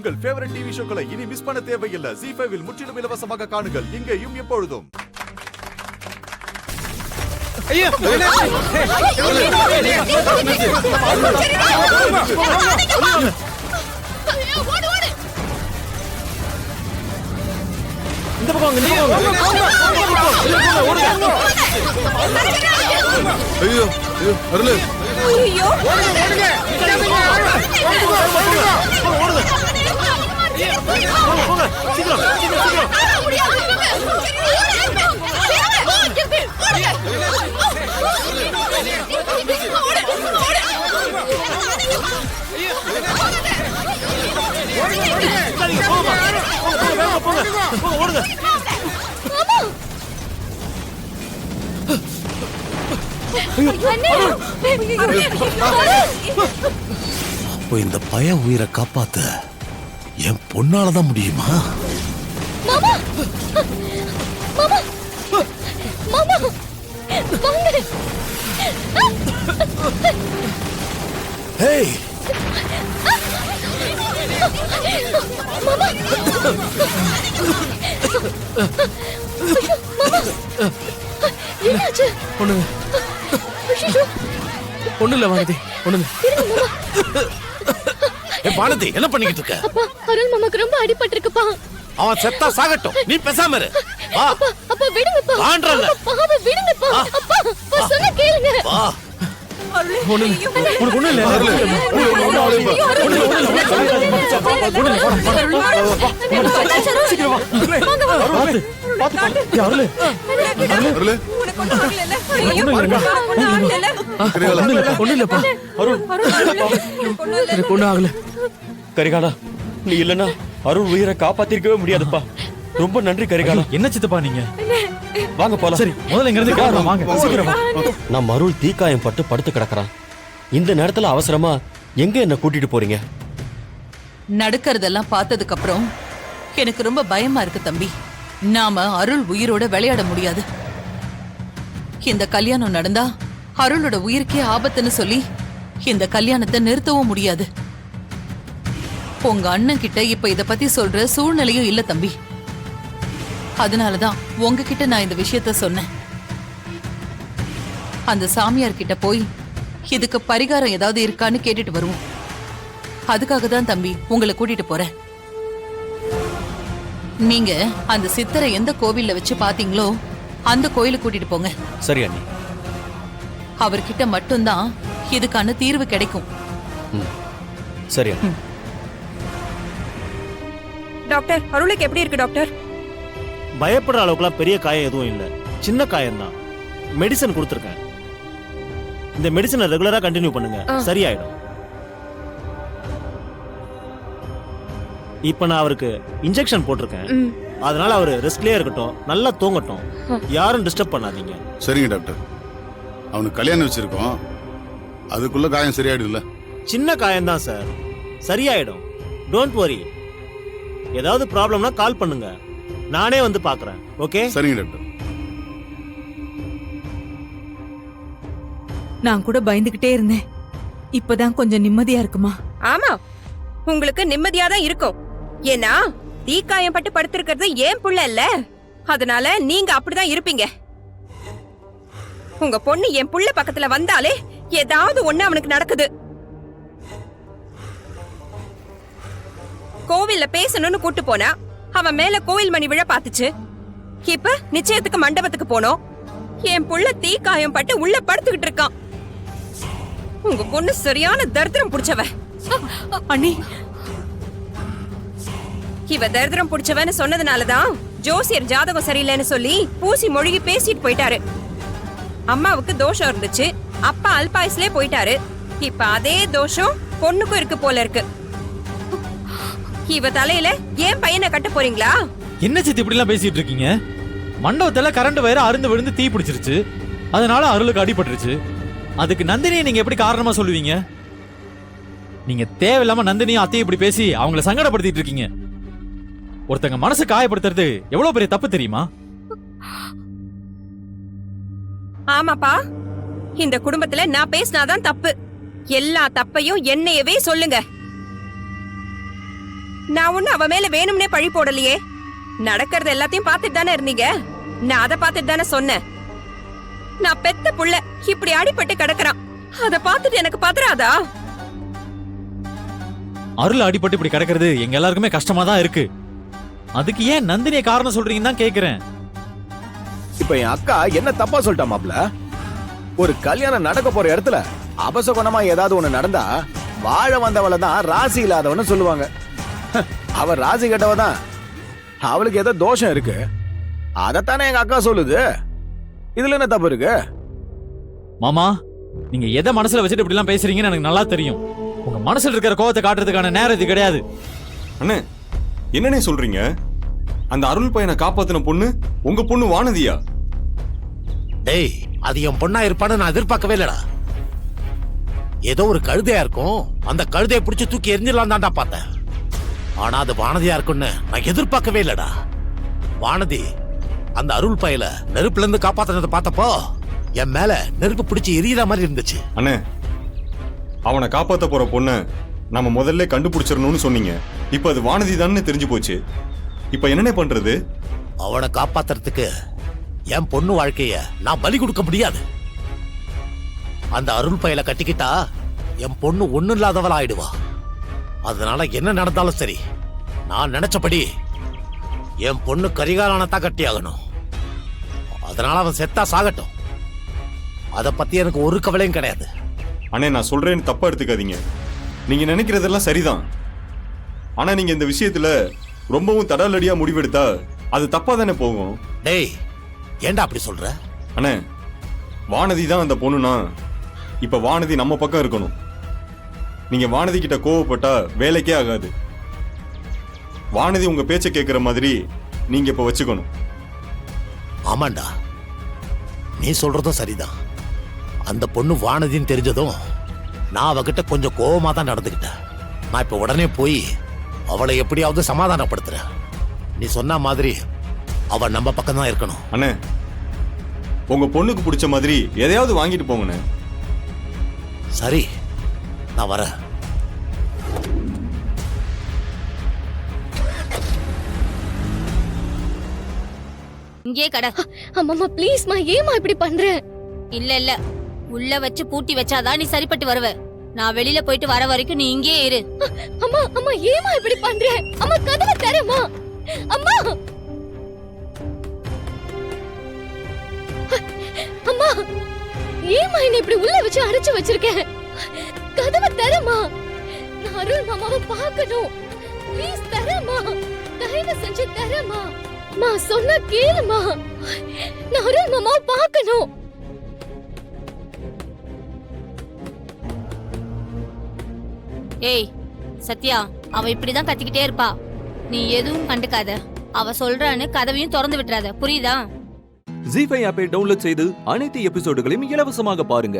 உங்கள் favourite TV ஷோக்களை இனி miss பண்ண தேவையில்லை. ZEE5 இல் முற்றிலும் இலவசமாக காணுங்கள். இங்கேயும் எப்பொழுதும். இந்த பக்கம் ஐயோ அருளு ஐயோ அப்போ இந்த பய உயிரை காப்பாத்த என் பொண்ணாலதான் முடியுமா? மாமா மாமா மாமா ஹேய் ஒண்ணு இல்ல வானதி, ஒண்ணு வானதி, என்ன பண்ணிக்கிட்டு இருக்க? அருள் மாமாக்கு ரொம்ப அடிபட்டிருக்குப்பா. அவன் செத்தா சாகட்டும், நீ பேசாம இரு. வா அப்பா விடுங்கப்பா. வான்றல பாவ விடுங்கப்பா. அப்பா சொன்ன கேளுங்க. வா ஒண்ணு உனக்கு ஒண்ணு இல்ல. கரிகாலா, நீ இல்லனா அருள் உயிரை காப்பாத்திருக்கவே முடியாதுப்பா. ரொம்ப நன்றி கரிகாலா. என்ன சித்தப்பா நீங்க? வாங்க போலாம். சரி, முதல்ல இங்க இருந்து கிளம்பலாம். வாங்க சீக்கிரம் வா. நம்ம அருள் தீக்காயம் பட்டு படுத்து கிடக்குறான். இந்த நேரத்துல அவசரமா எங்க என்ன கூட்டிட்டு போறீங்க? நடக்கிறதெல்லாம் பார்த்ததுக்கு அப்புறம் எனக்கு ரொம்ப பயமா இருக்கு தம்பி. நாம அருள் உயிரோட விளையாட முடியாது. இந்த கல்யாணம் நடந்தா அருளோட உயிருக்கே ஆபத்துன்னு சொல்லி இந்த கல்யாணத்தை நிறுத்தவும் முடியாது. உங்க அண்ணன் கிட்ட இப்ப இத பத்தி சொல்ற சூழ்நிலையும் இல்ல தம்பி. அதனாலதான் உங்ககிட்ட நான் இந்த விஷயத்த சொன்னேன். அந்த சாமியார் கிட்ட போய் இதுக்கு பரிகாரம் ஏதாவது இருக்கான்னு கேட்டுட்டு வருவோம். அதுக்காக தான் தம்பி உங்களை கூட்டிட்டு போறேன். நீங்க அந்த சித்தரை எந்த கோவில்ல வச்சு பாத்தீங்களோ அந்த கோயிலுக்கு கூட்டிட்டு போங்க. சரி அண்ணி. அவர்கிட்ட மட்டும்தான் இதுக்கான தீர்வு கிடைக்கும். சரி அண்ணி. டாக்டர், அருளுக்கு எப்படி இருக்கு டாக்டர்? பயப்படுற அளவுக்குலாம் பெரிய காயம் எதுவும் இல்லை, சின்ன காயம் தான். மெடிசன் கொடுத்துருக்கேன். இந்த மெடிசனை ரெகுலரா கண்டினியூ பண்ணுங்க, சரியாயிடும். இப்ப நான் அவருக்கு இன்ஜெக்ஷன் போட்டிருக்கேன். அதனால அவரு ரெஸ்ட்லயே இருக்கட்டும், நல்லா தூங்கட்டும், யாரும் டிஸ்டர்ப் பண்ணாதீங்க. சரிங்க டாக்டர். அவனுக்கு கல்யாணம் வச்சிருக்கோம், அதுக்குள்ள காயம் சரியாயிடும்ல? சின்ன காயம் தான் சார், சரியாயிடும். Don't worry. ஏதாவது ப்ராப்ளம்னா கால் பண்ணுங்க, நானே வந்து பாக்குறேன். ஓகே? சரிங்க டாக்டர். நான் கூட பயந்துகிட்டே இருந்தேன். இப்பதான் கொஞ்சம் நிம்மதியா இருக்குமா? ஆமா, உங்களுக்கு நிம்மதியா தான் இருக்கும். ஏன்னா தீக்காயம் பட்டு படுத்திருக்கிறது ஏன் புள்ள இல்ல, அதனால நீங்க அப்படிதான் இருப்பீங்க. உங்க பொண்ணு என் புள்ள பக்கத்துல வந்தாலே ஏதாவது ஒண்ணு அவனுக்கு நடக்குது. கோவில்ல பேசணும்னு கூட்டு போனா அவன் மேல கோவில் மணி விழ பாத்துச்சு. இப்ப நிச்சயத்துக்கு மண்டபத்துக்கு போனோம், என் புள்ள தீக்காயம் பட்டு உள்ள படுத்துக்கிட்டு இருக்கான். உங்க பொண்ணு சரியான தரித்திரம் புடிச்சவ. அண்ணி, இவ தரித்திரம் புடிச்சவன்னு சொன்னதுனாலதான் ஜோசியர் ஜாதகம் சரியில்லைன்னு சொல்லி பூசி மொழிகி பேசிட்டு போயிட்டாரு. அம்மாவுக்கு தோஷம் இருந்துச்சு, அப்பா அல்பாயுஸ்லே போயிட்டாரு. இப்ப அதே தோஷம் பொண்ணுக்கும் இருக்கு போல இருக்கு. இவ தலையில ஏன் பையனை கட்ட போறீங்களா? என்ன சித்தி இப்படி எல்லாம் பேசிட்டு இருக்கீங்க? மண்டபத்துல கரண்ட் வயர் அருந்து விழுந்து தீ பிடிச்சிருச்சு, அதனால அருளுக்கு அடிபட்டுருச்சு. அதுக்கு நந்தினியை நீங்க எப்படி காரணமா சொல்லுவீங்க? நீங்க தேவையில்லாம நந்தினியும் அத்தையும் இப்படி பேசி அவங்கள சங்கடப்படுத்திட்டு இருக்கீங்க. ஒருத்தங்க மனசு காயப்படுத்துறது எவ்வளவு பெரிய தப்பு தெரியுமா? ஆமாப்பா, இந்த குடும்பத்துல நான் பேசினாதான் தப்பு. எல்லா தப்பையும் என்னையவே சொல்லுங்க. நான் ஒண்ணு அவ மேல வேணும்னே பழி போடலையே. நடக்கிறது எல்லாத்தையும் பார்த்துட்டு தானே இருந்தீங்க. நான் அதை பார்த்துட்டு தானே சொன்னேன். நான் பெத்த புள்ள இப்படி அடிபட்டு கிடக்குறான். அத பார்த்துட்டு எனக்கு பதறாதா? அருள் அடிபட்டு இப்படி கிடக்கிறது எங்க எல்லாருக்குமே கஷ்டமா தான் இருக்கு. அதுக்கு ஏன் நந்தினியை காரணம் சொல்றீங்கன்னு தான் கேக்குறேன். இப்ப என் அக்கா என்ன தப்பா சொல்லிட்டா மாப்ள? ஒரு கல்யாணம் நடக்க போற இடத்துல அபசகுணமா ஏதாவது ஒண்ணு நடந்தா வாழ வந்தவள தான் ராசி இல்லாதவன்னு சொல்லுவாங்க. அவ ராசி கெட்டவ தான். அவளுக்கு ஏதோ தோஷம் இருக்கு. அதத்தானே எங்க அக்கா சொல்லுது. இதுல என்ன தப்பு இருக்கு? மாமா, நீங்க எதை மனசுல வச்சுட்டு இப்படி எல்லாம் பேசுறீங்கன்னு எனக்கு நல்லா தெரியும். உங்க மனசுல இருக்கிற கோவத்தை காட்டுறதுக்கான நேரம் இது கிடையாது. அண்ணே, என்னன்னே சொல்றீங்க? அந்த அருள் பையனை காப்பாத்தின பொண்ணு உங்க பொண்ணு வானதியா? டேய், அது என் பொண்ணா இருப்பான்னு நான் எதிர்பார்க்கவே இல்லடா. ஏதோ ஒரு கழுதையா இருக்கும், அந்த கழுதையை பிடிச்சு தூக்கி எரிஞ்சிடலாம் தான்டா பார்த்தேன். ஆனா அது வானதியா இருக்குன்னு நான் எதிர்பார்க்கவே இல்லடா. வானதி அந்த அருள் பையல நெருப்புல இருந்து காப்பாத்தினதை பார்த்தப்போ என் மேல நெருப்பு பிடிச்சு எரியுற மாதிரி இருந்துச்சு. அண்ணே, அவனை காப்பாத்த போற பொண்ண நம்ம முதல்ல கண்டுபிடிச்சிடணும்னு சொன்னீங்க. இப்ப அது வானதி தானே தெரிஞ்சு போச்சு. இப்ப என்னனே பண்றது? அவனை காப்பாத்துறதுக்கு என் பொண்ணு வாழ்க்கைய நான் பலி கொடுக்க முடியாது. அந்த அருள் பயல கட்டிக்கிட்டா என் பொண்ணு ஒண்ணு இல்லாதவள ஆயிடுவா. அதனால என்ன நடந்தாலும் சரி, நான் நினைச்சபடி என் பொண்ணு கரிகாலனத்தான் கட்டி ஆகணும். அதனால அவன் செத்தா சாகட்டும். அத பத்தி எனக்கு ஒரு கவலையும் கிடையாது. அண்ணே, நான் சொல்றேன்னு தப்பா எடுத்துக்காதீங்க. நீங்க நினைக்கிறதெல்லாம் சரிதான். ஆனா நீங்க இந்த விஷயத்துல ரொம்பவும் தடாலடியா முடிவெடுத்தா அது தப்பா தானே போகும். டேய், ஏன்டா அப்படி சொல்ற? அண்ணே, வானதி தான் அந்த பொண்ணுனா இப்ப வானதி நம்ம பக்கம் இருக்கணும். நீங்க வானதி கிட்ட கோவப்பட்டா வேலைக்கே ஆகாது. வானதி உங்க பேச்ச கேட்கிற மாதிரி நீங்க இப்ப வச்சுக்கணும். ஆமாண்டா, நீ சொல்றதும் சரிதான். அந்த பொண்ணு வானதின்னு தெரிஞ்சதும் நான் அவகிட்ட கொஞ்சம் கோவமா தான் நடந்துக்கிட்டேன். நான் இப்ப உடனே போய் அவளை எப்படியாவது சமாதானப்படுத்துறேன். நீ சொன்ன மாதிரி அவ நம்ம பக்கம் தான் இருக்கணும். அண்ணே, உங்க பொண்ணுக்கு பிடிச்ச மாதிரி எதையாவது வாங்கிட்டு போங்கண்ணே. சரி, நான் வரேன். இங்கே கடை. அம்மா ப்ளீஸ்மா, ஏமா இப்படி பண்ற? இல்ல இல்ல, உள்ள வச்சு பூட்டி வச்சாதான் நீ சரிப்பட்டு வருவ. நான் வெளியில போயிட்டு வர வரைக்கும் நீ இங்கே இரு. அம்மா அம்மா, ஏமா இப்படி பண்ற? அம்மா கதவை தரமா. அம்மா அம்மா, ஏமா என்ன இப்படி உள்ள வச்சு அடைச்சு வச்சிருக்கேன்? கதவை தரமா. நான் அருள் மாமாவை பார்க்கணும். ப்ளீஸ் தரமா, தயவு செஞ்சு தரமா. மா சொன்னா கேளுமா, நான் அருள் மாமாவை பார்க்கணும். ஏய் சத்யா, அவ இப்படிதான் கத்திக்கிட்டே இருப்பா. நீ எதுவும் கண்டுக்காத. அவ சொல்றான்னு கதவையும் திறந்து விட்டுறாத, புரியுதா? ஜீ5 ஆப்பை டவுன்லோட் செய்து அனைத்து எபிசோடுகளையும் இலவசமாக பாருங்க.